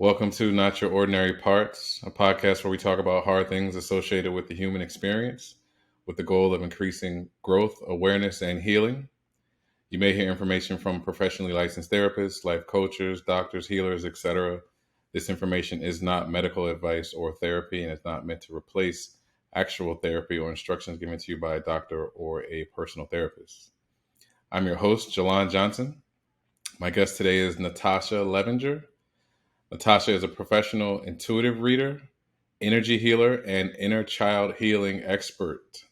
Welcome to Not Your Ordinary Parts, a podcast where we talk about hard things associated with the human experience with the goal of increasing growth, awareness, and healing. You may hear information from professionally licensed therapists, life coaches, doctors, healers, etc. This information is not medical advice or therapy and is not meant to replace actual therapy or instructions given to you by a doctor or a personal therapist. I'm your host, Jalan Johnson. My guest today is Natasha Levinger. Natasha is a professional intuitive reader, energy healer, and inner child healing expert.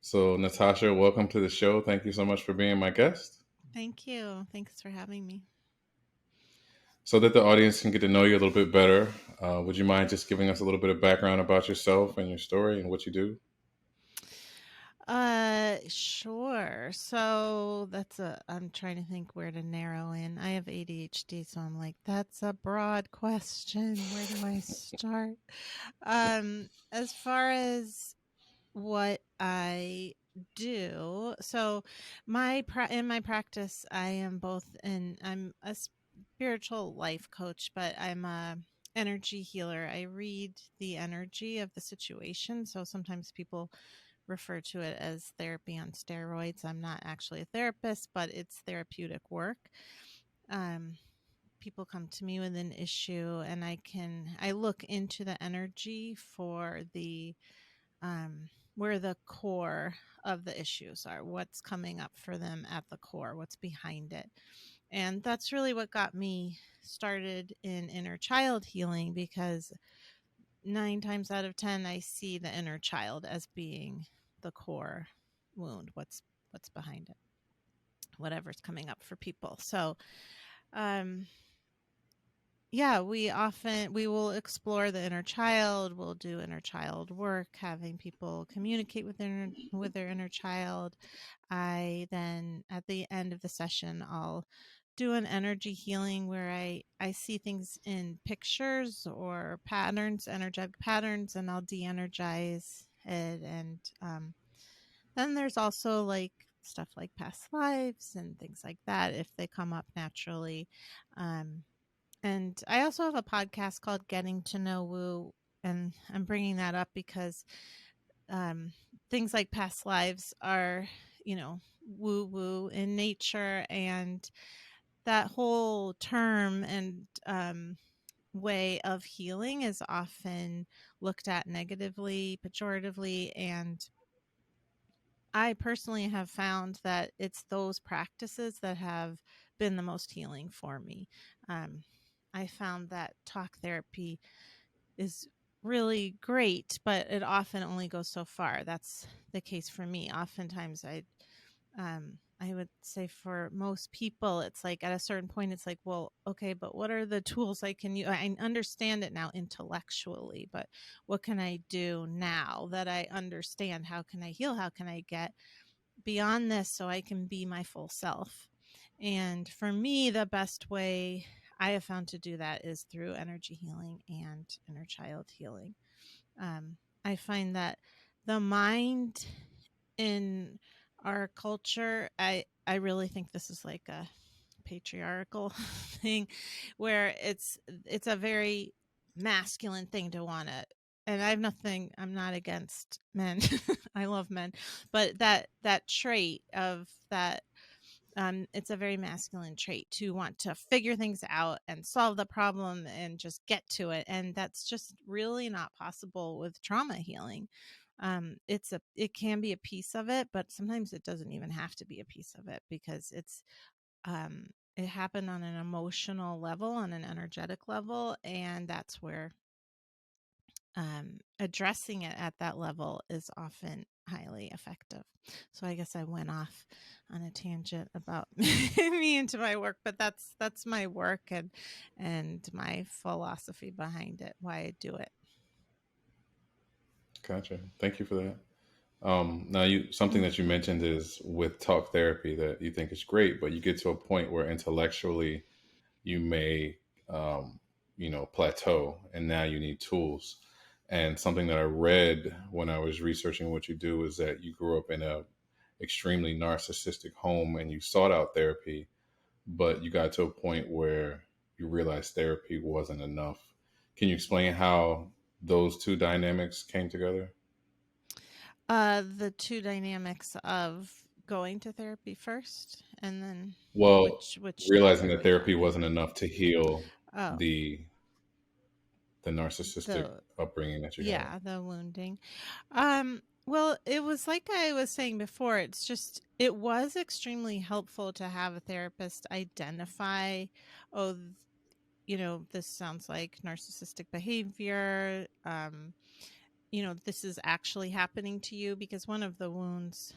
So, Natasha, welcome to the show. Thank you so much for being my guest. Thank you. Thanks for having me. So that the audience can get to know you a little bit better, would you mind just giving us a little bit of background about yourself and your story and what you do? Sure. So I'm trying to think where to narrow in. I have ADHD, so I'm like, that's a broad question. Where do I start? As far as what I do, so in my practice, I'm a spiritual life coach, but I'm a energy healer. I read the energy of the situation. So sometimes people refer to it as therapy on steroids. I'm not actually a therapist, but it's therapeutic work. Um, People come to me with an issue, and I look into the energy for the where the core of the issues are, what's coming up for them at the core, what's behind it. And that's really what got me started in inner child healing, because 9 times out of 10, I see the inner child as being the core wound, what's behind it, whatever's coming up for people. So, um, yeah, we will explore the inner child. We'll do inner child work, having people communicate with their inner child. I then, at the end of the session, I'll do an energy healing where I see things in pictures or patterns, energetic patterns, and I'll de-energize it. And then there's also like stuff like past lives and things like that if they come up naturally. Um, and I also have a podcast called Getting to Know Woo, and I'm bringing that up because um, things like past lives are, woo woo in nature, and that whole term and way of healing is often looked at negatively, pejoratively, and I personally have found that it's those practices that have been the most healing for me. Um, I found that talk therapy is really great, but it often only goes so far. That's the case for me. Oftentimes, I would say for most people, it's like at a certain point, it's like, well, okay, but what are the tools I can use? I understand it now intellectually, but what can I do now that I understand? How can I heal? How can I get beyond this so I can be my full self? And for me, the best way I have found to do that is through energy healing and inner child healing. I find that the mind in our culture, I really think this is like a patriarchal thing where it's a very masculine thing to want to, and I'm not against men. I love men, but that trait of that, it's a very masculine trait to want to figure things out and solve the problem and just get to it. And that's just really not possible with trauma healing. It can be a piece of it, but sometimes it doesn't even have to be a piece of it, because it happened on an emotional level, on an energetic level, and that's where addressing it at that level is often highly effective. So I guess I went off on a tangent about me into my work, but that's my work and my philosophy behind it, why I do it. Gotcha. Thank you for that. Now, something that you mentioned is with talk therapy that you think is great, but you get to a point where intellectually you may, plateau, and now you need tools. And something that I read when I was researching what you do is that you grew up in a extremely narcissistic home and you sought out therapy, but you got to a point where you realized therapy wasn't enough. Can you explain how those two dynamics came together? The two dynamics of going to therapy first, and then Well, which realizing that specifically therapy happened. wasn't enough to heal Oh, the the narcissistic the upbringing that you had. yeah, the wounding. Well, it was like I was saying before, it's just it was extremely helpful to have a therapist identify, oh, this sounds like narcissistic behavior. This is actually happening to you, because one of the wounds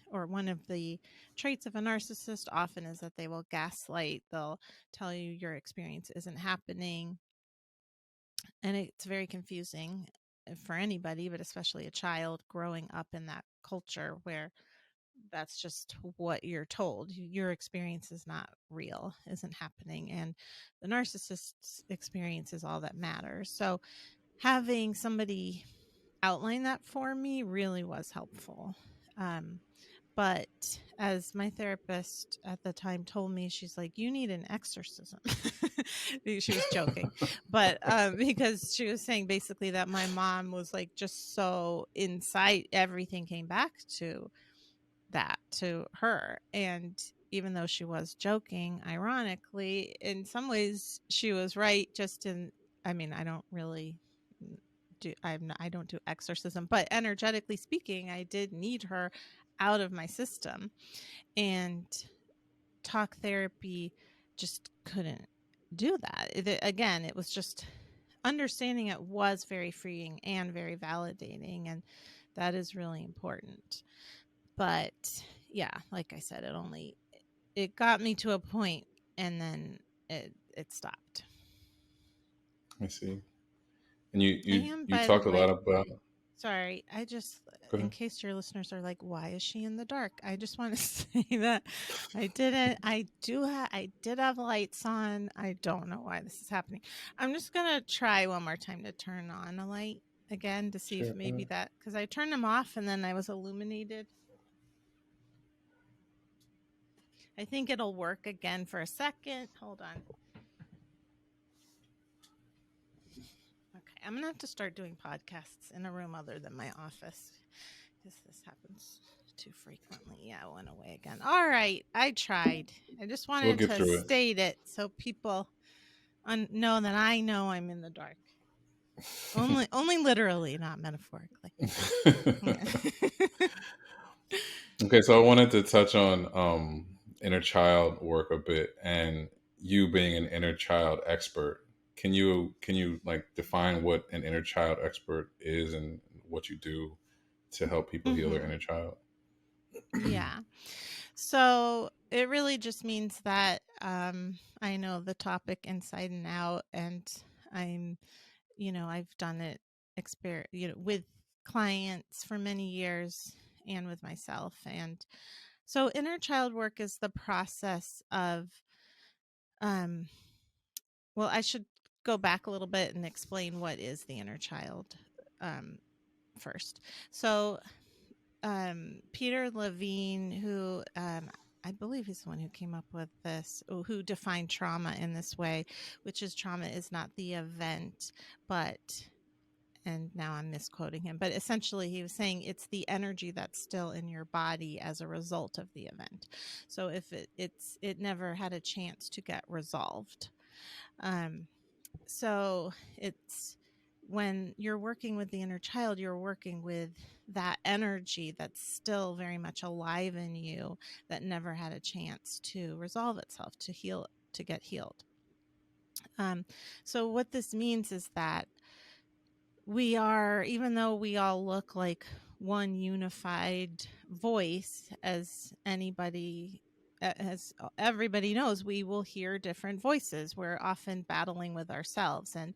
or one of the traits of a narcissist often is that they will gaslight. They'll tell you your experience isn't happening, and it's very confusing for anybody, but especially a child growing up in that culture where that's just what you're told. Your experience is not real, isn't happening, and the narcissist's experience is all that matters. So having somebody outline that for me really was helpful. Um, but as my therapist at the time told me, she's like, "You need an exorcism." She was joking, but because she was saying basically that my mom was like just so inside, everything came back to that, to her. And even though she was joking, ironically, in some ways she was right. Just in, I mean, I don't really I don't do exorcism, but energetically speaking, I did need her out of my system, and talk therapy just couldn't do that. Again, it was just understanding it was very freeing and very validating, and that is really important. But yeah, like I said, it got me to a point, and then it stopped. I see. And you And you by the talked a lot way, about. sorry, I just, Go in ahead. case your listeners are like, why is she in the dark? I just want to say that I did have lights on. I don't know why this is happening. I'm just going to try one more time to turn on a light again to see if Sure. Go maybe ahead. that, because I turned them off and then I was illuminated. I think it'll work again for a second. Hold on. Okay, I'm going to have to start doing podcasts in a room other than my office, because this happens too frequently. Yeah, it went away again. All right, I tried. I just We'll wanted get to through it. state it so people know that I know I'm in the dark. Only literally, not metaphorically. Okay, so I wanted to touch on inner child work a bit, and you being an inner child expert. Can you like define what an inner child expert is and what you do to help people heal their hmm inner child? Yeah. So it really just means that I know the topic inside and out, and I'm, I've done it with clients for many years and with myself. And so inner child work is the process of, um, well, I should go back a little bit and explain what is the inner child um, first. So Peter Levine, who I believe he's the one who came up with this, who defined trauma in this way, which is trauma is not the event, but, and now I'm misquoting him, but essentially he was saying it's the energy that's still in your body as a result of the event. So if it never had a chance to get resolved. Um, so it's, when you're working with the inner child, you're working with that energy that's still very much alive in you, that never had a chance to resolve itself, to heal, to get healed. So what this means is that we are, even though we all look like one unified voice, as everybody knows, we will hear different voices. We're often battling with ourselves, and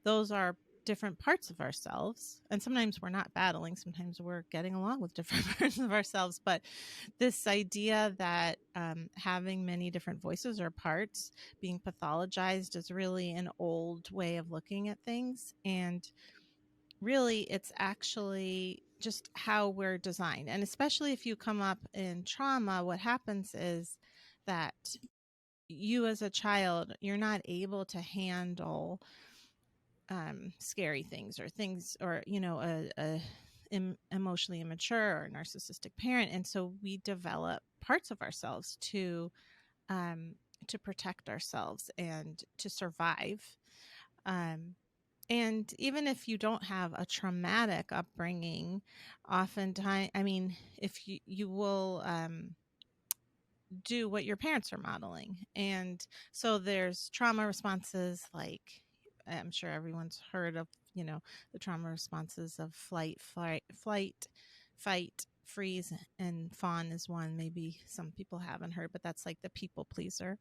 those are different parts of ourselves. And sometimes we're not battling, sometimes we're getting along with different parts of ourselves. But this idea that having many different voices or parts being pathologized is really an old way of looking at things. And really, it's actually just how we're designed. And especially if you come up in trauma, what happens is that you as a child, you're not able to handle scary things or things, or emotionally immature or narcissistic parent, and so we develop parts of ourselves um, to protect ourselves and to survive. Um, and even if you don't have a traumatic upbringing, oftentimes, I mean, if you will do what your parents are modeling. And so there's trauma responses, like I'm sure everyone's heard of, the trauma responses of fight, freeze, and fawn is one maybe some people haven't heard, but that's like the people pleaser.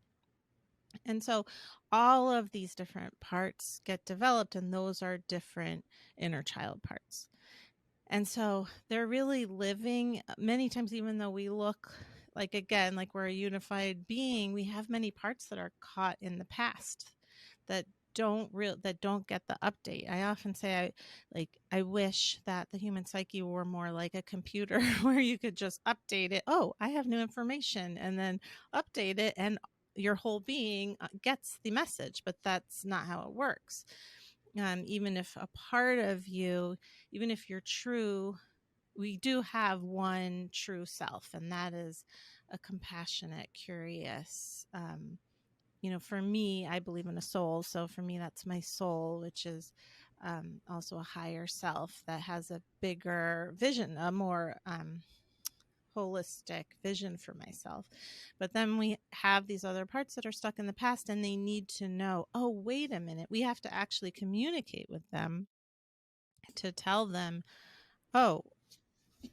And so all of these different parts get developed, and those are different inner child parts. And so they're really living many times, even though we look like, again, like we're a unified being, we have many parts that are caught in the past that don't get the update. I often say I wish that the human psyche were more like a computer where you could just update it. Oh, I have new information, and then update it, and your whole being gets the message. But that's not how it works. Even if a part of you, even if you're true, we do have one true self, and that is a compassionate, curious, for me, I believe in a soul. So for me, that's my soul, which is also a higher self that has a bigger vision, a more holistic vision for myself. But then we have these other parts that are stuck in the past, and they need to know, oh, wait a minute. We have to actually communicate with them to tell them, oh,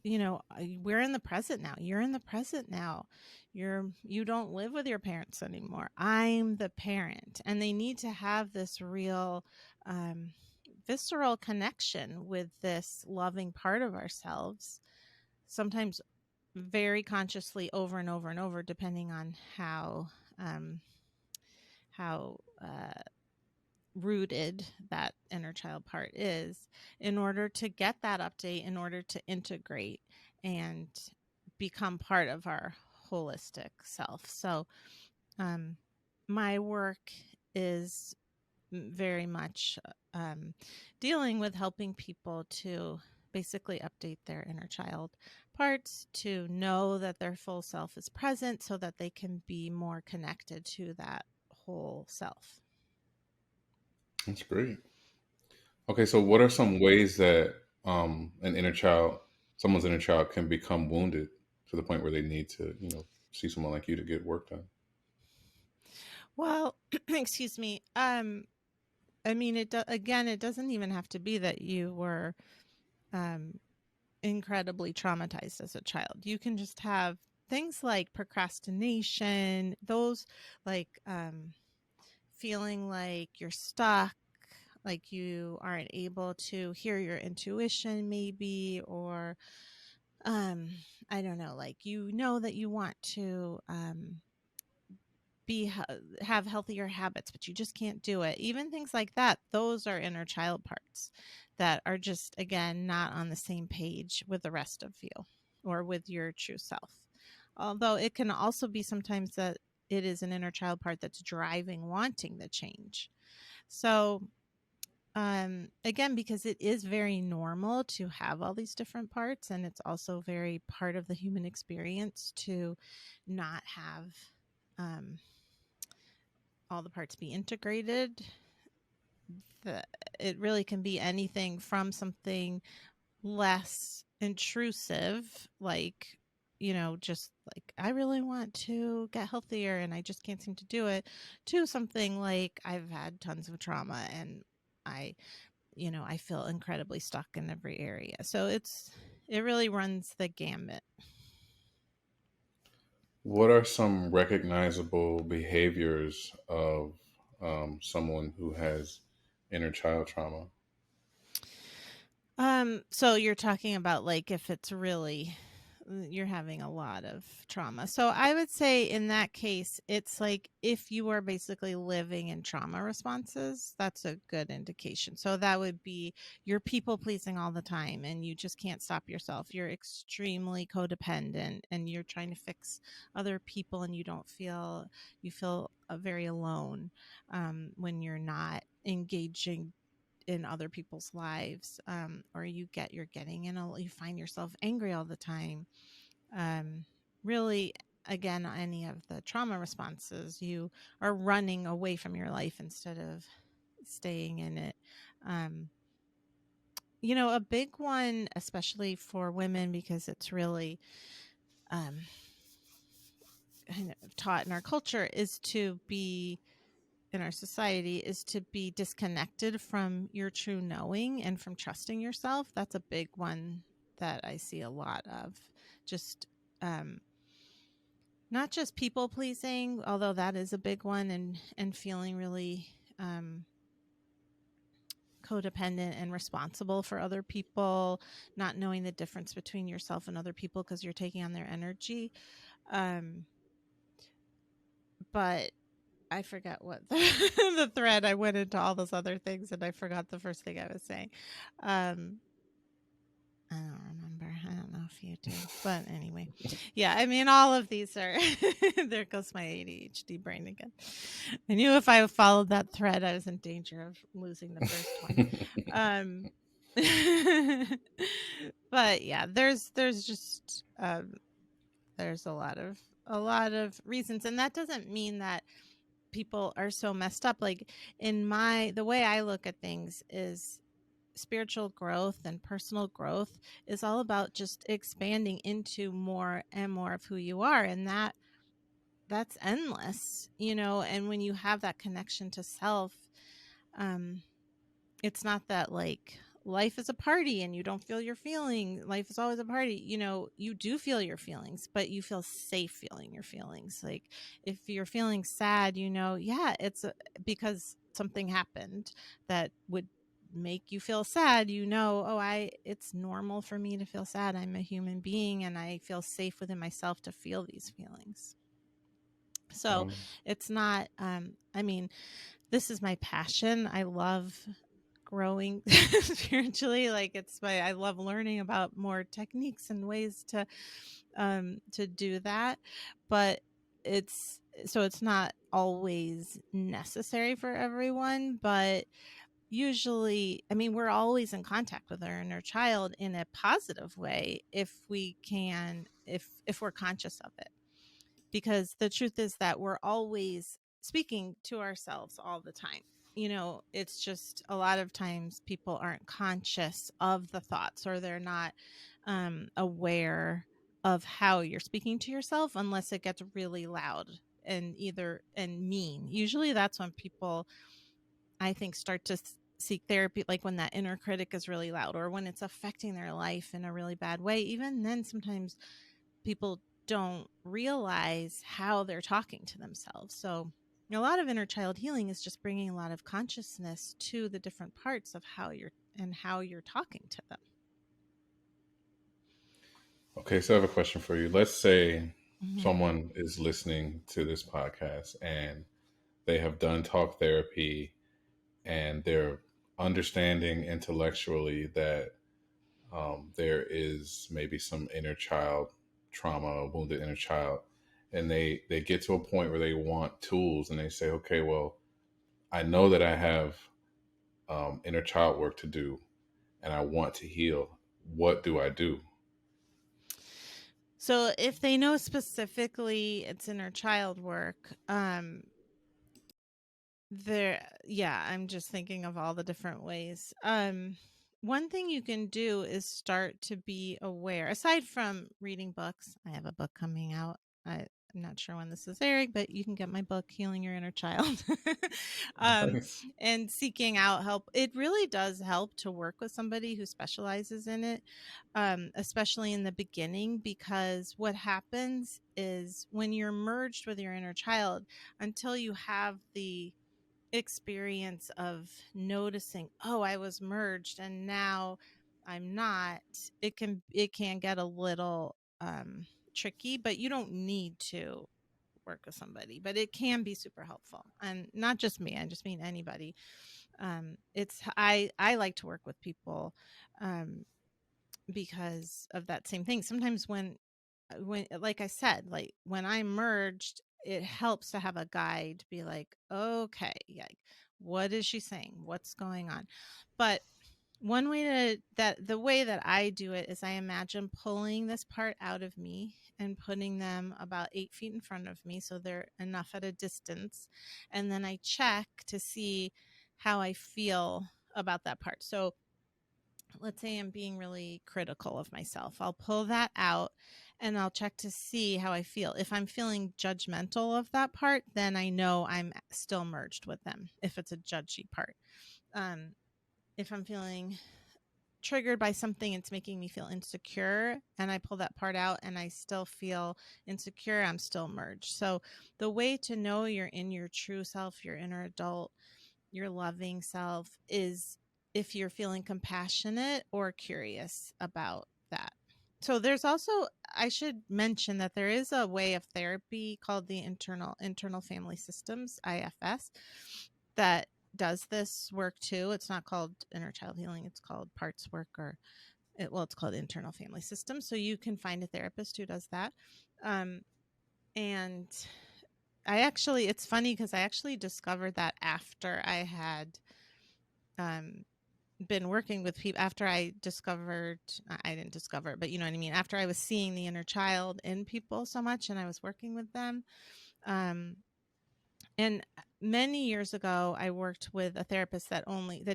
we're in the present now. You're in the present now. You don't live with your parents anymore. I'm the parent. And they need to have this real visceral connection with this loving part of ourselves, sometimes very consciously, over and over and over, depending on how rooted that inner child part is, in order to get that update, in order to integrate and become part of our holistic self. So my work is very much dealing with helping people to basically update their inner child parts, to know that their full self is present so that they can be more connected to that whole self. That's great. Okay, so what are some ways that an inner child, someone's inner child, can become wounded to the point where they need to, see someone like you to get work done? Well, excuse me. I mean, again, it doesn't even have to be that you were um, incredibly traumatized as a child. You can just have things like procrastination, those like feeling like you're stuck, like you aren't able to hear your intuition, maybe, or um, I don't know, like that you want to be have healthier habits, but you just can't do it. Even things like that, those are inner child parts that are just, again, not on the same page with the rest of you or with your true self. Although it can also be sometimes that it is an inner child part that's driving, wanting the change. So again, because it is very normal to have all these different parts, and it's also very part of the human experience to not have um, all the parts be integrated. The, it really can be anything from something less intrusive, like, just like, I really want to get healthier and I just can't seem to do it, to something like, I've had tons of trauma and I, I feel incredibly stuck in every area. So it really runs the gamut. What are some recognizable behaviors of someone who has inner child trauma? So you're talking about like if it's really you're having a lot of trauma. So I would say in that case, it's like if you are basically living in trauma responses, that's a good indication. So that would be you're people pleasing all the time and you just can't stop yourself. You're extremely codependent and you're trying to fix other people and you feel very alone when you're not engaging in other people's lives, or you're getting you find yourself angry all the time. um, Really, again, any of the trauma responses, you are running away from your life instead of staying in it. um, a big one, especially for women, because it's really um, kind of taught in our culture, is to be in our society is to be disconnected from your true knowing and from trusting yourself. That's a big one that I see a lot of. Just not just people pleasing, although that is a big one, and feeling really codependent and responsible for other people, not knowing the difference between yourself and other people because you're taking on their energy. Um, but I forgot what the thread. I went into all those other things and I forgot the first thing I was saying. Um, I don't remember. I don't know if you do. But anyway, yeah, I mean, all of these are, there goes my ADHD brain again. I knew if I followed that thread, I was in danger of losing the first one. Um, but yeah, there's a lot of reasons. And that doesn't mean that people are so messed up. Like the way I look at things is spiritual growth and personal growth is all about just expanding into more and more of who you are. And that's endless, and when you have that connection to self, um, it's not that like life is a party and you don't feel your feelings. Life is always a party. You do feel your feelings, but you feel safe feeling your feelings. Like if you're feeling sad, yeah, because something happened that would make you feel sad. It's normal for me to feel sad. I'm a human being and I feel safe within myself to feel these feelings. So um, it's not, I mean, this is my passion. I love growing spiritually. Like I love learning about more techniques and ways to do that. But it's not always necessary for everyone, but usually, I mean, we're always in contact with our inner child in a positive way if we can, if we're conscious of it, because the truth is that we're always speaking to ourselves all the time. It's just a lot of times people aren't conscious of the thoughts, or they're not aware of how you're speaking to yourself unless it gets really loud and mean. Usually that's when people, I think, start to seek therapy, like when that inner critic is really loud or when it's affecting their life in a really bad way. Even then, sometimes people don't realize how they're talking to themselves. So a lot of inner child healing is just bringing a lot of consciousness to the different parts of how you're talking to them. okay, so I have a question for you. Let's say Mm-hmm. someone is listening to this podcast and they have done talk therapy and they're understanding intellectually that there is maybe some inner child trauma, a wounded inner child, and they get to a point where they want tools and they say, okay, well, I know that I have inner child work to do and I want to heal. What do I do? So if they know specifically it's inner child work, yeah, I'm just thinking of all the different ways. One thing you can do is start to be aware, aside from reading books. I have a book coming out. I'm not sure when this is airing, but you can get my book, Healing Your Inner Child. um, Nice. and seeking out help. It really does help to work with somebody who specializes in it, especially in the beginning, because what happens is when you're merged with your inner child, until you have the experience of noticing, oh, I was merged and now I'm not, it can get a little tricky, but you don't need to work with somebody, but it can be super helpful. And not just me, I just mean anybody. I like to work with people um, because of that same thing. Sometimes when like I said, like when I merged, it helps to have a guide to be like, okay, like what is she saying? What's going on? But one way the way that I do it is I imagine pulling this part out of me and putting them about 8 feet in front of me so they're enough at a distance. And then I check to see how I feel about that part. So let's say I'm being really critical of myself. I'll pull that out and I'll check to see how I feel. If I'm feeling judgmental of that part, then I know I'm still merged with them if it's a judgy part. Um, if I'm feeling triggered by something, it's making me feel insecure, and I pull that part out and I still feel insecure, I'm still merged. So the way to know you're in your true self, your inner adult, your loving self, is if you're feeling compassionate or curious about that. So there's also, I should mention that there is a way of therapy called the internal family systems, IFS, that does this work too. It's not called inner child healing, it's called parts work, or it's called internal family systems. So you can find a therapist who does that. And it's funny because I actually discovered that after I had been working with people, after I didn't discover it, but you know what I mean, after I was seeing the inner child in people so much and I was working with them. And many years ago, I worked with a therapist that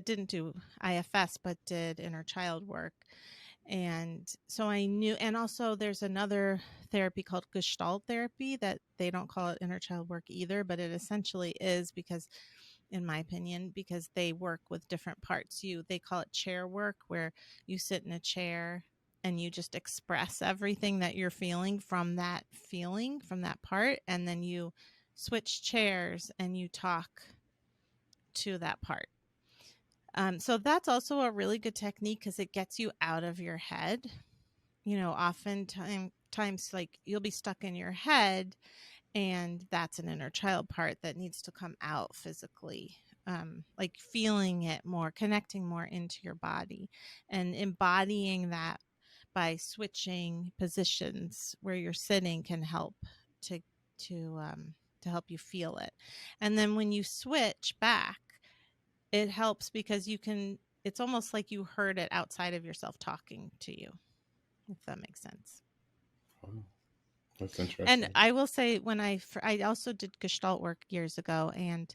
didn't do IFS, but did inner child work. And so I knew, and also there's another therapy called Gestalt therapy that they don't call it inner child work either, but it essentially is, because in my opinion, because they work with different parts. They call it chair work, where you sit in a chair and you just express everything that you're feeling from that part, and then you switch chairs and you talk to that part. So that's also a really good technique because it gets you out of your head. Oftentimes, like, you'll be stuck in your head, and that's an inner child part that needs to come out physically. Like feeling it more, connecting more into your body, and embodying that by switching positions where you're sitting can help to to um, to help you feel it. And then when you switch back, it helps because you can. It's almost like you heard it outside of yourself talking to you, if that makes sense. Oh, that's And interesting. I will say, I also did Gestalt work years ago, and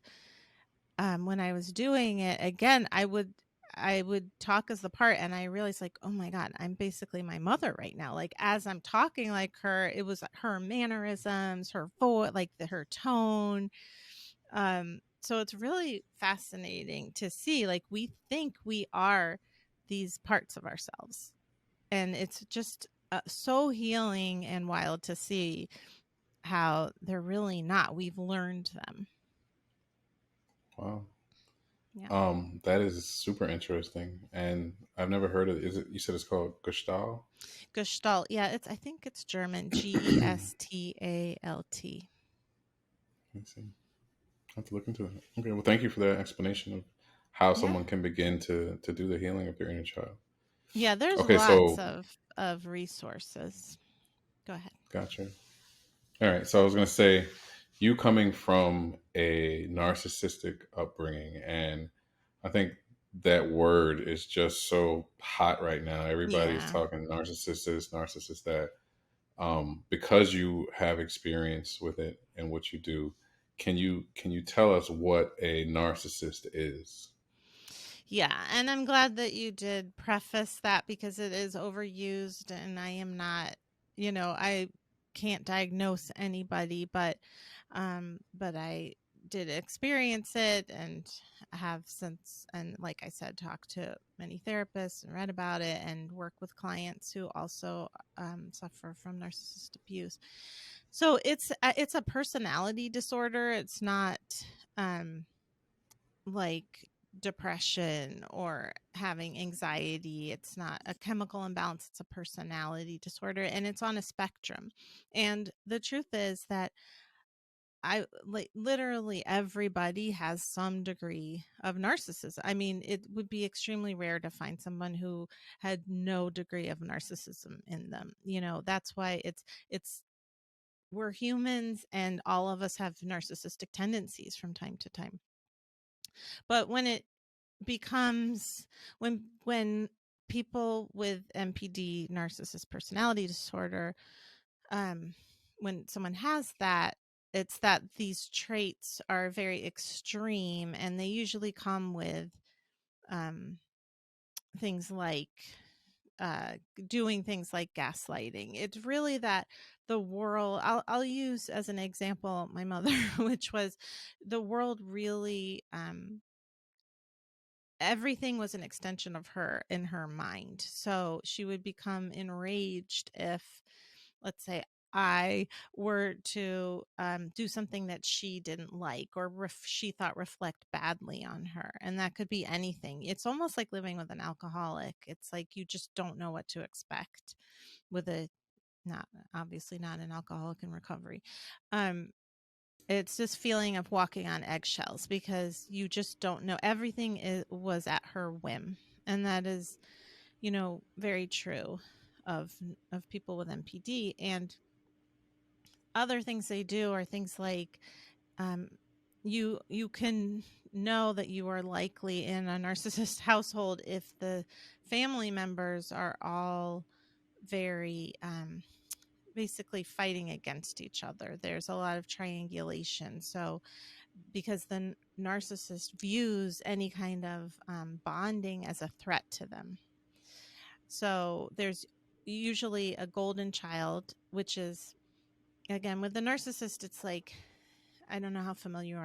when I was doing it again, I would talk as the part, and I realized, like, oh my god, I'm basically my mother right now. Like, as I'm talking like her, it was her mannerisms, her voice, like her tone. So it's really fascinating to see. Like, we think we are these parts of ourselves, and it's just so healing and wild to see how they're really not. We've learned them. Wow. Yeah. That is super interesting, and I've never heard of it. Is it? You said it's called Gestalt. Gestalt. Yeah, I think it's German. Gestalt. Let's see. I have to look into it. Okay. Well, thank you for that explanation of how Yeah. someone can begin to do the healing of their inner child. Yeah, there's Okay. lots So, of resources. Go ahead. gotcha. All right. So I was going to say, you coming from a narcissistic upbringing, and I think that word is just so hot right now. Everybody is Yeah. talking narcissist that. Because you have experience with it and what you do, can you tell us what a narcissist is? Yeah, and I'm glad that you did preface that because it is overused, and I am not, I can't diagnose anybody, but I did experience it and have since, and like I said, talked to many therapists and read about it and work with clients who also suffer from narcissist abuse. So it's a personality disorder. It's not um like depression or having anxiety. It's not a chemical imbalance, it's a personality disorder, and it's on a spectrum. And the truth is that I like literally everybody has some degree of narcissism. I mean, it would be extremely rare to find someone who had no degree of narcissism in them. You know, that's why it's we're humans and all of us have narcissistic tendencies from time to time. But when it becomes when people with NPD, narcissist personality disorder, um, when someone has that, it's that these traits are very extreme, and they usually come with um, things like uh, doing things like gaslighting. It's really that the world. I'll use as an example my mother, which was the world really. Everything was an extension of her in her mind. So she would become enraged if, let's say, I were to do something that she didn't like or she thought reflect badly on her. And that could be anything. It's almost like living with an alcoholic. It's like you just don't know what to expect with a not obviously not an alcoholic in recovery. Um, it's this feeling of walking on eggshells because you just don't know. Everything was at her whim, and that is, you know, very true of people with NPD. And other things they do are things like um, you can know that you are likely in a narcissist household if the family members are all very basically fighting against each other. There's a lot of triangulation. So because the narcissist views any kind of bonding as a threat to them. So there's usually a golden child, which is, again, with the narcissist, it's like, I don't know how familiar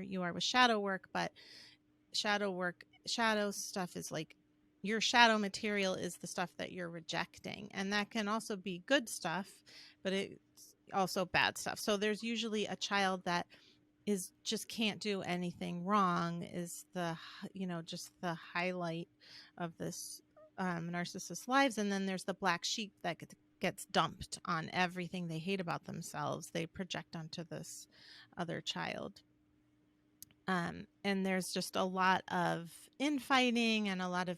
you are with shadow work, but shadow stuff is like your shadow material is the stuff that you're rejecting, and that can also be good stuff, but it's also bad stuff. So there's usually a child that is just can't do anything wrong, is the, you know, just the highlight of this narcissist lives. And then there's the black sheep that gets dumped on everything they hate about themselves, they project onto this other child. And there's just a lot of infighting and a lot of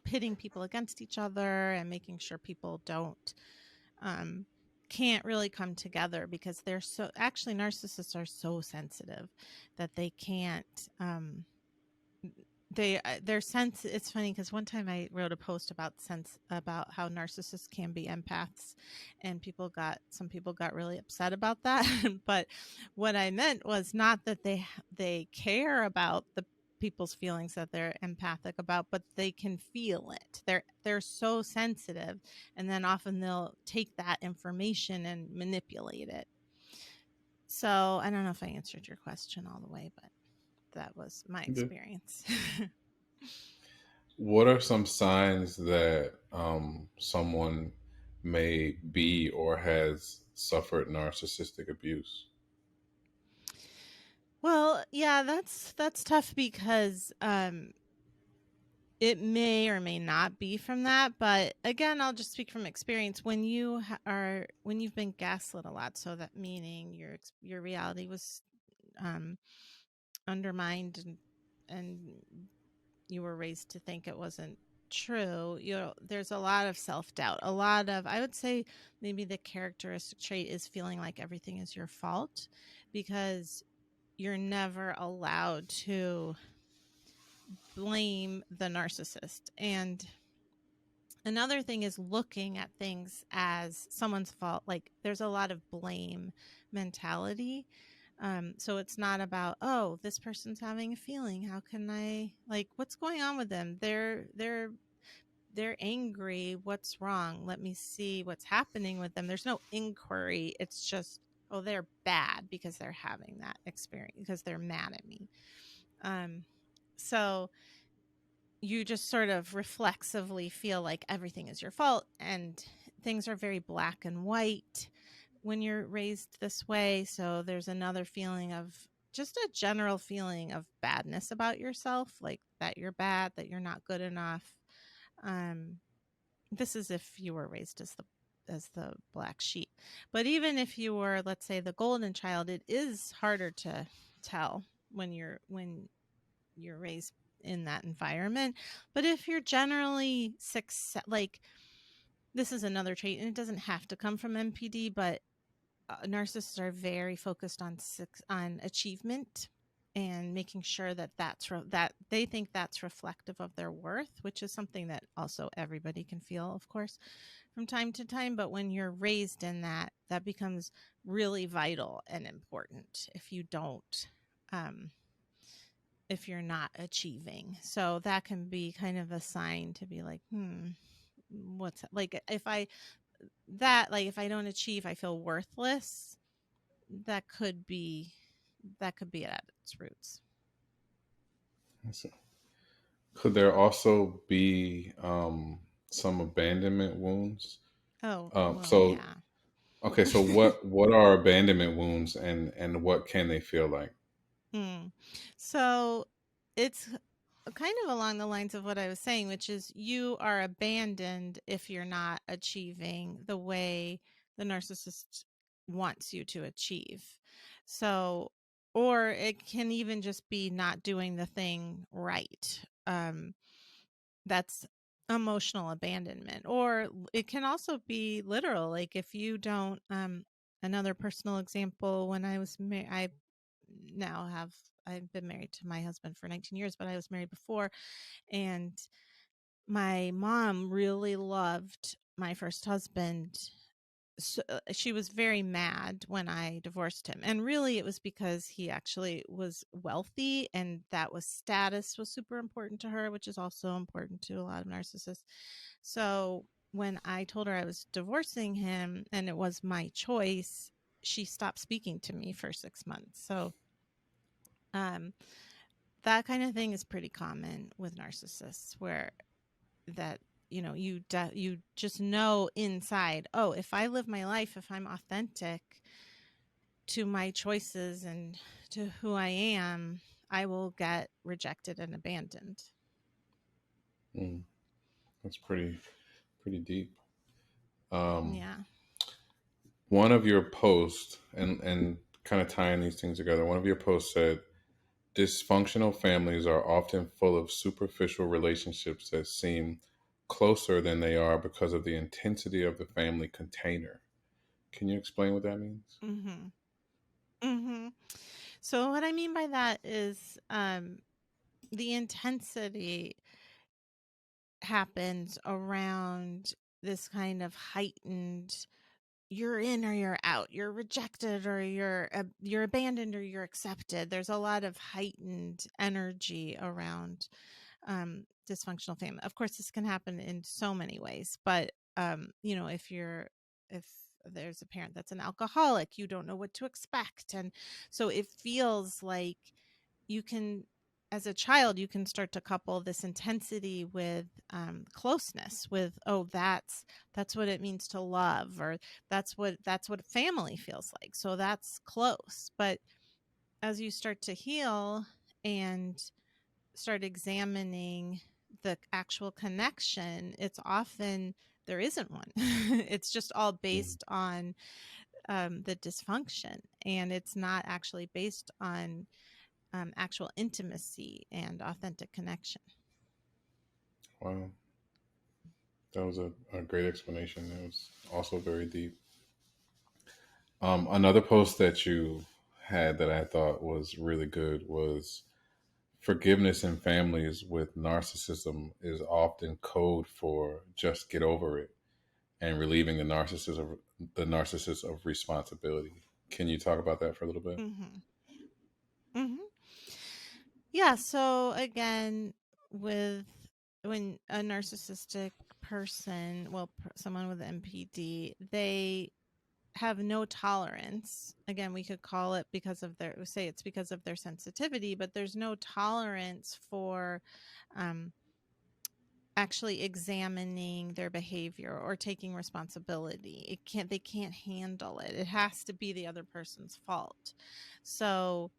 pitting people against each other and making sure people don't um, can't really come together because they're so, actually narcissists are so sensitive that they can't their sense. It's funny because one time I wrote a post about how narcissists can be empaths, and some people got really upset about that. But what I meant was not that they care about the people's feelings that they're empathic about, but they can feel it. They're so sensitive, and then often they'll take that information and manipulate it. So I don't know if I answered your question all the way, but that was my Yeah. experience. What are some signs that someone may be or has suffered narcissistic abuse? Well, yeah, that's tough because it may or may not be from that, but again, I'll just speak from experience. When when you've been gaslit a lot, so that meaning your reality was um, undermined, and you were raised to think it wasn't true. You know, there's a lot of self doubt. A lot of, I would say, maybe the characteristic trait is feeling like everything is your fault because you're never allowed to blame the narcissist. And another thing is looking at things as someone's fault. Like there's a lot of blame mentality. So it's not about, oh, this person's having a feeling. How can I, like, what's going on with them? They're angry. What's wrong? Let me see what's happening with them. There's no inquiry. It's just, oh, they're bad because they're having that experience because they're mad at me. Um, so you just sort of reflexively feel like everything is your fault, and things are very black and white when you're raised this way. So there's another feeling of just a general feeling of badness about yourself, like that you're bad, that you're not good enough. Um, this is if you were raised as the black sheep. But even if you were, let's say, the golden child, it is harder to tell when you're raised in that environment. But if you're generally success, like, this is another trait, and it doesn't have to come from MPD, but narcissists are very focused on achievement and making sure that that they think that's reflective of their worth, which is something that also everybody can feel, of course, from time to time. But when you're raised in that, that becomes really vital and important if you don't, um, if you're not achieving. So that can be kind of a sign to be like, what's like if I don't achieve, I feel worthless. That could be it at its roots. So could there also be some abandonment wounds? Oh, well, So yeah. okay, so what are abandonment wounds, and what can they feel like? Hmm. So it's kind of along the lines of what I was saying, which is you are abandoned if you're not achieving the way the narcissist wants you to achieve. So, or it can even just be not doing the thing right. That's emotional abandonment. Or it can also be literal. Like if you don't, another personal example, when I was married, now have I've been married to my husband for 19 years, but I was married before, and my mom really loved my first husband. So, she was very mad when I divorced him. And really, it was because he actually was wealthy, and that was status was super important to her, which is also important to a lot of narcissists. So, when I told her I was divorcing him and it was my choice, she stopped speaking to me for 6 months. So, um, that kind of thing is pretty common with narcissists, where that you just know inside, oh, if I live my life, if I'm authentic to my choices and to who I am, I will get rejected and abandoned. Mm, that's pretty deep. Um, Yeah. one of your posts, and kind of tying these things together, one of your posts said dysfunctional families are often full of superficial relationships that seem closer than they are because of the intensity of the family container. Can you explain what that means? Mhm. Mhm. So what I mean by that is, the intensity happens around this kind of heightened, you're in or you're out, you're rejected or you're abandoned or you're accepted. There's a lot of heightened energy around dysfunctional family. Of course, this can happen in so many ways, but if there's a parent that's an alcoholic, you don't know what to expect, and so it feels like you can, as a child, you can start to couple this intensity with closeness, with, oh, that's what it means to love, or that's what family feels like, so that's close. But as you start to heal and start examining the actual connection, it's often there isn't one. It's just all Mm, based on the dysfunction, and it's not actually based on actual intimacy and authentic connection. wow, that was a great explanation. It was also very deep. Another post that you had that I thought was really good was forgiveness in families with narcissism is often code for just get over it and relieving the narcissist of responsibility. Can you talk about that for a little bit? Hmm. Hmm. Yeah. So again, with when a narcissistic person, well, someone with MPD, they have no tolerance. Again, we could call it because of their, say it's because of their sensitivity, but there's no tolerance for um, actually examining their behavior or taking responsibility. They can't handle it. It has to be the other person's fault. So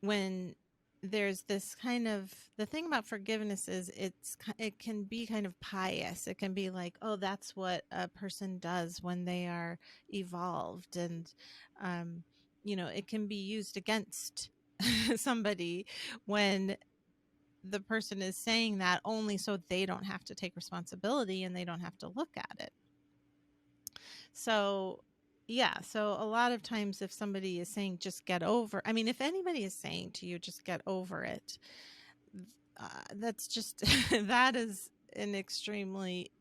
when there's this kind of, the thing about forgiveness is it can be kind of pious. It can be like, oh, that's what a person does when they are evolved, and um it can be used against somebody when the person is saying that only so they don't have to take responsibility and they don't have to look at it. So, yeah, so a lot of times if somebody is saying just get over, I mean, if anybody is saying to you just get over it, that's just that is an extremely,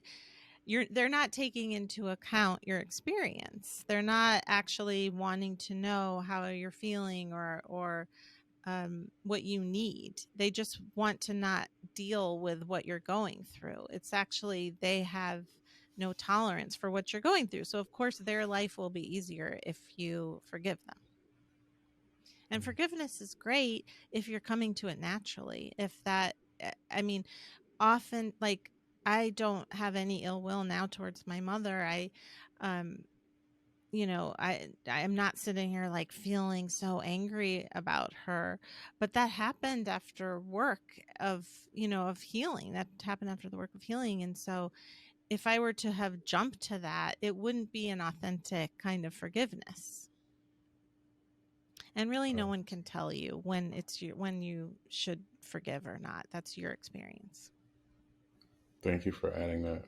they're not taking into account your experience. They're not actually wanting to know how you're feeling, or what you need. They just want to not deal with what you're going through. It's actually, they have no tolerance for what you're going through. So, of course, their life will be easier if you forgive them. And forgiveness is great if you're coming to it naturally. If that, I mean, often, like, I don't have any ill will now towards my mother. Um, I am not sitting here like feeling so angry about her, but that happened after work of, of healing. That happened after the work of healing. And so if I were to have jumped to that, it wouldn't be an authentic kind of forgiveness. And really no Right. one can tell you when you should forgive or not. That's your experience. Thank you for adding that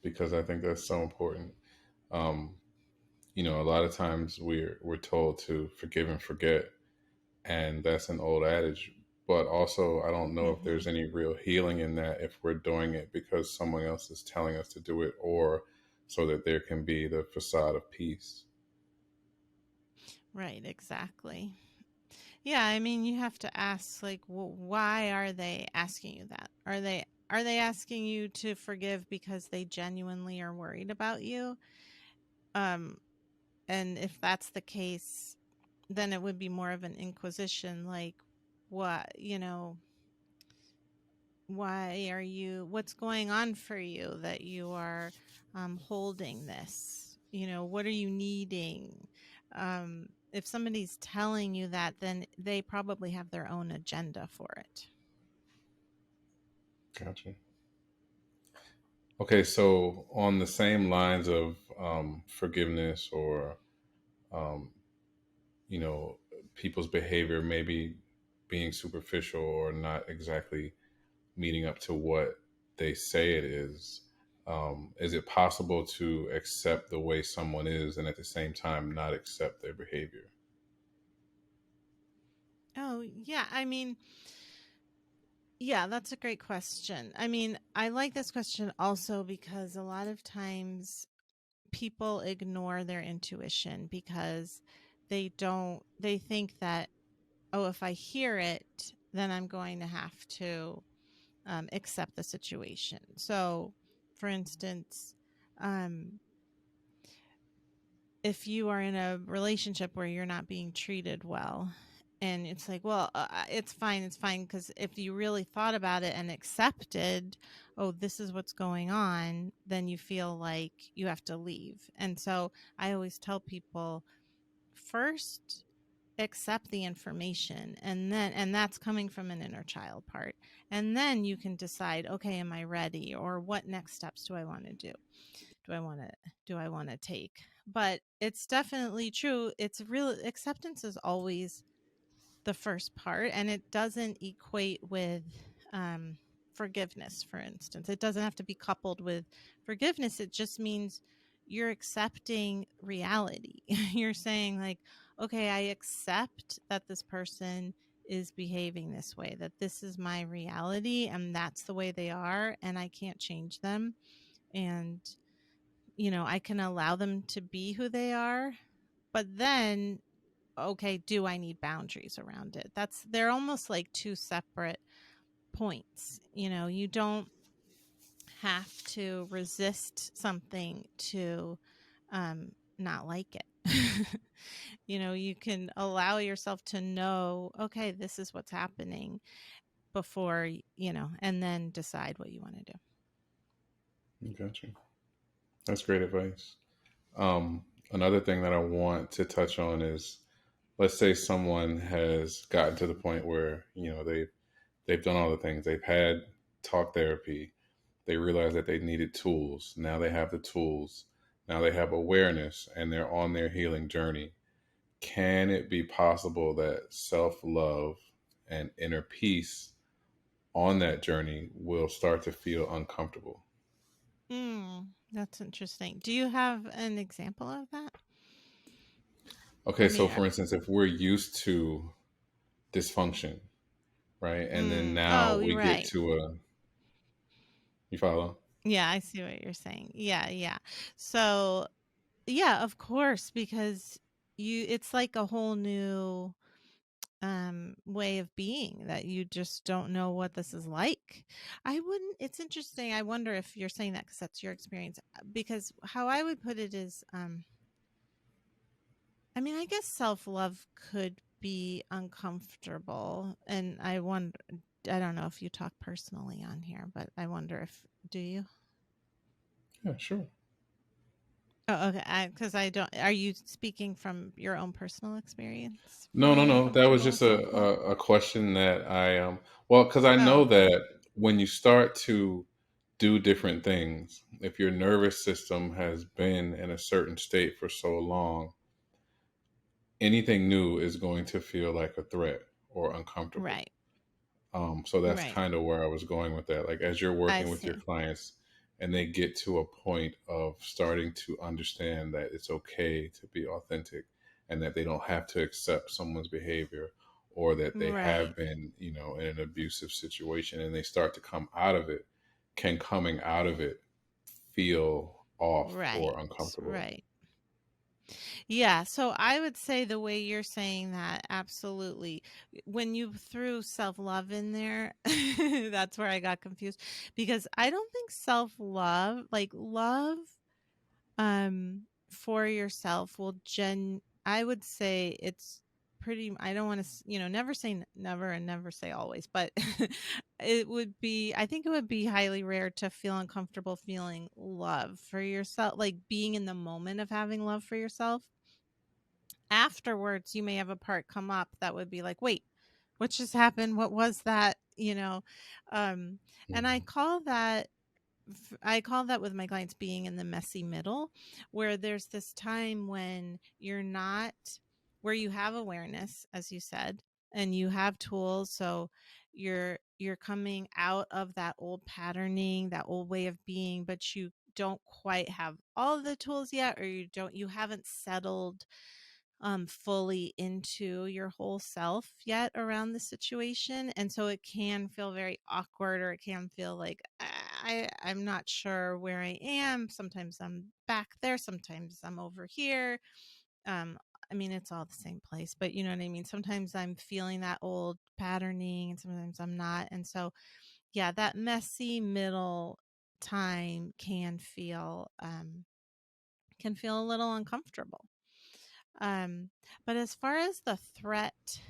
because I think that's so important. Um, a lot of times we're told to forgive and forget, and that's an old adage. But also, I don't know if Mhm. there's any real healing in that if we're doing it because someone else is telling us to do it, or so that there can be the facade of peace. Right, exactly. Yeah, I mean, you have to ask, like, why are they asking you that? Are they asking you to forgive because they genuinely are worried about you? Um, and if that's the case, then it would be more of an inquisition, like, what, why are you? What's going on for you that you are holding this? What are you needing? If somebody's telling you that, then they probably have their own agenda for it. Gotcha. Okay, so on the same lines of forgiveness or um, you know, people's behavior maybe being superficial or not exactly meeting up to what they say it is it possible to accept the way someone is and at the same time not accept their behavior? Oh, yeah. I mean, yeah, that's a great question. I mean, I like this question also because a lot of times people ignore their intuition because they think that, oh, if I hear it, then I'm going to have to accept the situation. So, for instance, um, if you are in a relationship where you're not being treated well, and it's like, well, it's fine, because if you really thought about it and accepted, oh, this is what's going on, then you feel like you have to leave. And so I always tell people, first accept the information, and that's coming from an inner child part, and then you can decide, okay, am I ready, or what next steps do I want to do, do I want to do I want to take. But it's definitely true, it's real, acceptance is always the first part, and it doesn't equate with um, forgiveness. For instance, it doesn't have to be coupled with forgiveness. It just means you're accepting reality. You're saying, like, okay, I accept that this person is behaving this way, that this is my reality and that's the way they are, and I can't change them. And I can allow them to be who they are, but then, okay, do I need boundaries around it? They're almost like two separate points. You don't have to resist something to not like it. You can allow yourself to know, okay, this is what's happening before, and then decide what you want to do. Gotcha. That's great advice. Another thing that I want to touch on is let's say someone has gotten to the point where, they've done all the things. They've had talk therapy. They realize that they needed tools. Now they have the tools. Now they have awareness and they're on their healing journey. Can it be possible that self-love and inner peace on that journey will start to feel uncomfortable? That's interesting. Do you have an example of that? Okay, I so mean, for instance, if we're used to dysfunction, right? And then now oh, you're we get right. to you follow? Yeah, I see what you're saying. Yeah, yeah. So, yeah, of course, because it's like a whole new way of being that you just don't know what this is like. I wouldn't It's interesting. I wonder if you're saying that because that's your experience. Because how I would put it is I mean, I guess self-love could be uncomfortable, and I don't know if you talk personally on here, but I wonder if do you? Yeah, sure. Oh, okay. Because I don't. Are you speaking from your own personal experience for No, no, being no. That was uncomfortable with just a, self-love? a question that well, because I Oh, know okay. that when you start to do different things, if your nervous system has been in a certain state for so long, anything new is going to feel like a threat or uncomfortable. Right. So that's Right. kind of where I was going with that. Like, as you're I working with your see. clients and they get to a point of starting to understand that it's okay to be authentic and that they don't have to accept someone's behavior, or that they Right. have been, in an abusive situation, and they start to come out of it, can coming out of it feel off Right. or uncomfortable? Right. Yeah, so I would say the way you're saying that, absolutely. When you threw self-love in there, that's where I got confused because I don't think self-love, like love for yourself I would say it's pretty I don't want to, never say never and never say always, but I think it would be highly rare to feel uncomfortable feeling love for yourself, like being in the moment of having love for yourself. Afterwards, you may have a part come up that would be like, "Wait, what just happened? What was that?" Um, and Mhm. I call that with my clients being in the messy middle, where there's this time when you're not, where you have awareness, as you said, and you have tools. So you're coming out of that old patterning, that old way of being, but you don't quite have all of the tools yet, or you haven't settled fully into your whole self yet around the situation, and so it can feel very awkward, or it can feel like I'm not sure where I am. Sometimes I'm back there, sometimes I'm over here. um I mean, it's all the same place, but you know what I mean. Sometimes I'm feeling that old patterning and sometimes I'm not, and so yeah, that messy middle time can feel a little uncomfortable. um, but as far as the threat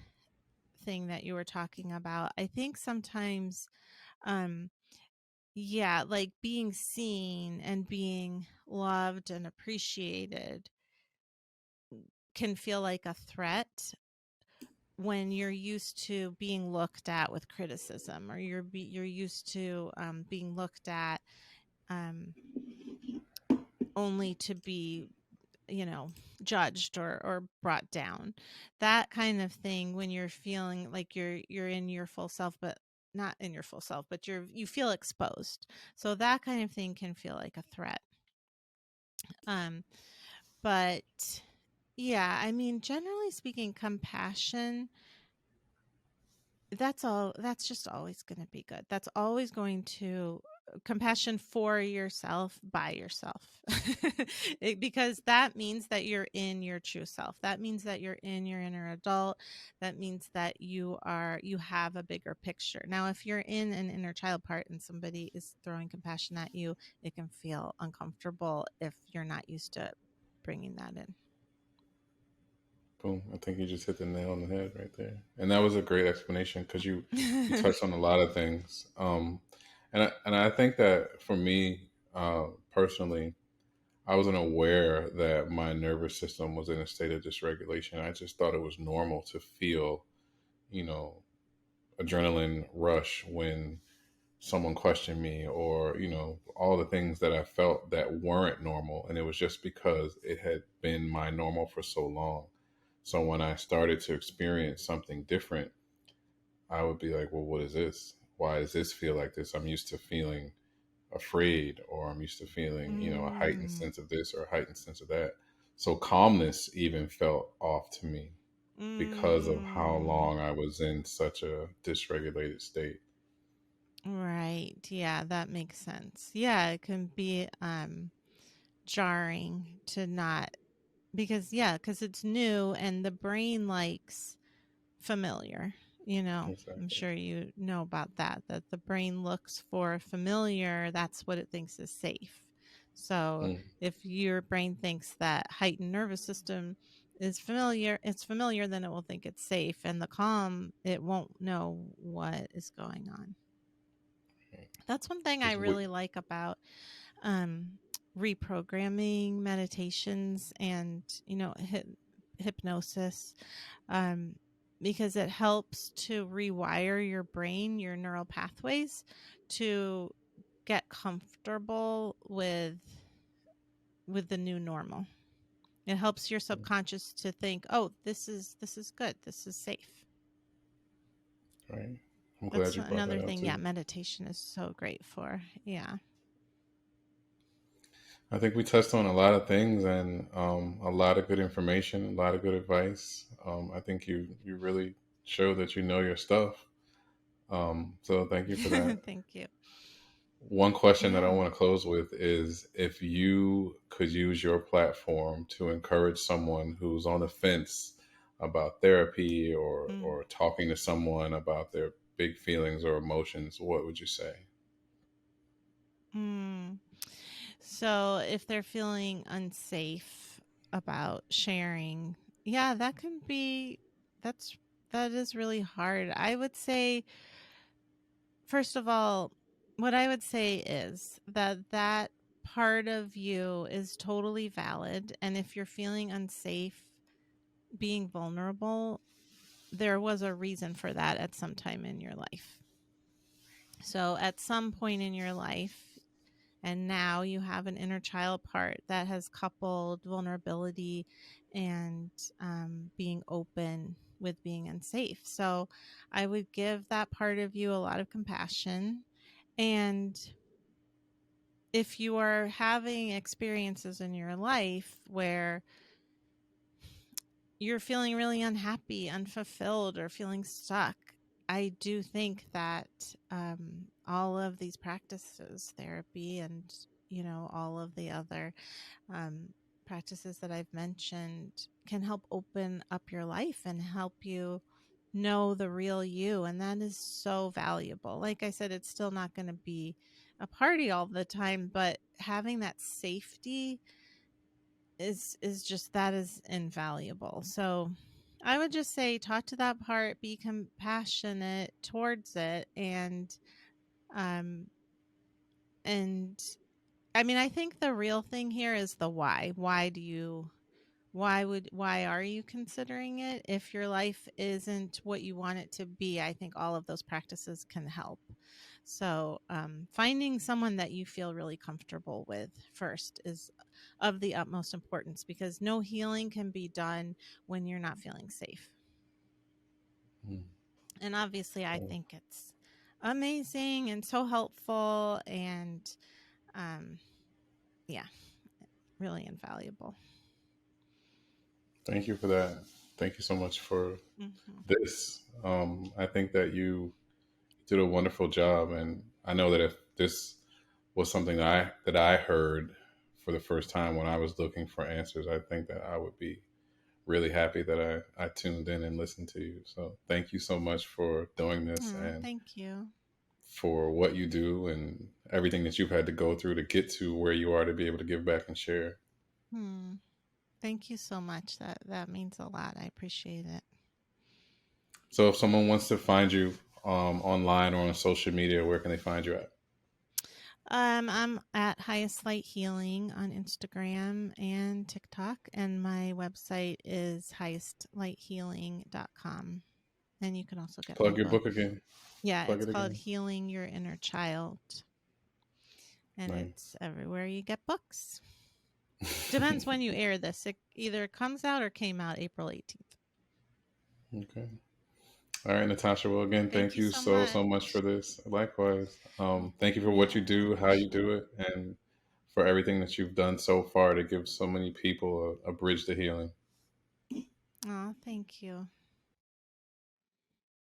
thing that you were talking about, I think sometimes, um, yeah, like being seen and being loved and appreciated can feel like a threat when you're used to being looked at with criticism, or you're used to being looked at um, only to be, you know, judged or brought down. That kind of thing, when you're feeling like you're in your full self, but not in your full self, but you feel exposed. So that kind of thing can feel like a threat. Um, but yeah, I mean, generally speaking, compassion, that's just always going to be good. That's always going to compassion for yourself by yourself. Because that means that you're in your true self. That means that you're in your inner adult. That means that you have a bigger picture. Now, if you're in an inner child part and somebody is throwing compassion at you, it can feel uncomfortable if you're not used to bringing that Boom. I think you just hit the nail on the head right there. And that was a great explanation because you in. touched on a lot of things. And I think that for me, personally, I wasn't aware that my nervous system was in a state of dysregulation. I just thought it was normal to feel, you know, adrenaline rush when someone questioned me, or, all the things that I felt that weren't normal. And it was just because it had been my normal for so long. So when I started to experience something different, I would be like, well, what is this? Why does this feel like this? I'm used to feeling afraid, or I'm used to feeling, a heightened Mm, sense of this or a heightened sense of that. So calmness even felt off to me because of how mm, long I was in such a dysregulated state. right. Yeah, that makes sense. Yeah, it can be jarring to not, because yeah, because it's new and the brain likes familiar. I'm Exactly. sure you know about that, that the brain looks for familiar, that's what it thinks is safe. So Mm, if your brain thinks that heightened nervous system is familiar, it's familiar, then it will think it's safe. And the calm, it won't know what is going on. That's one thing I because we, really like about um, reprogramming meditations and hypnosis, um, because it helps to rewire your brain, your neural pathways, to get comfortable with the new normal. It helps your subconscious to think, oh, this is good, this is safe. right. I'm glad That's you brought that another up thing, yeah, too. meditation is so great for. Yeah. I think we touched on a lot of things, and a lot of good information, a lot of good advice. I think you really show that you know your stuff. So thank you for that. Thank you. One question that I Yeah. want to close with is, if you could use your platform to encourage someone who's on the fence about therapy, or Mm. or talking to someone about their big feelings or emotions, what would you say? Mm. So if they're feeling unsafe about sharing, yeah, that's that is really hard. I would say, first of all, what I would say is that part of you is totally valid, and if you're feeling unsafe being vulnerable, there was a reason for that at some time in your life. So at some point in your life, and now you have an inner child part that has coupled vulnerability and being open with being unsafe. So I would give that part of you a lot of compassion. And if you are having experiences in your life where you're feeling really unhappy, unfulfilled, or feeling stuck, I do think that all of these practices, therapy, and all of the other um, practices that I've mentioned, can help open up your life and help you know the real you. And that is so valuable. Like I said, it's still not going to be a party all the time, but having that safety is just, that is invaluable. So I would just say, talk to that part, be compassionate towards it, um and I mean, I think the real thing here is the why. Why are you considering it? If your life isn't what you want it to be, I think all of those practices can help. So finding someone that you feel really comfortable with first is of the utmost importance, because no healing can be done when you're not feeling safe. Mm. And obviously, I think it's amazing and so helpful, and um, yeah, really invaluable. Thank you for that. Thank you so much for Hmm. this. I think that you did a wonderful job, and I know that if this was something that I heard for the first time when I was looking for answers, I think that I would be really happy that I tuned in and listened to you. So thank you so much for doing this, Oh, and thank you. for what you do and everything that you've had to go through to get to where you are to be able to give back and share. Hmm. Thank you so much. That means a lot. I appreciate it. So if someone wants to find you online or on social media, where can they find you at? I'm at Highest Light Healing on Instagram and TikTok, and my website is highestlighthealing.com. And you can also get my Plug your book. book again. Yeah, Plug it's it called again. Healing Your Inner Child, and it's Nice. everywhere you get books. Depends when you air this. It either comes out or came out April 18th. Okay. All right, Natasha. Well, again, Thank thank you you so so much for much. this. Likewise. Thank you for what you Yeah, do, how you do it, and for everything that you've done so far to give so many people a bridge to healing. oh, thank you.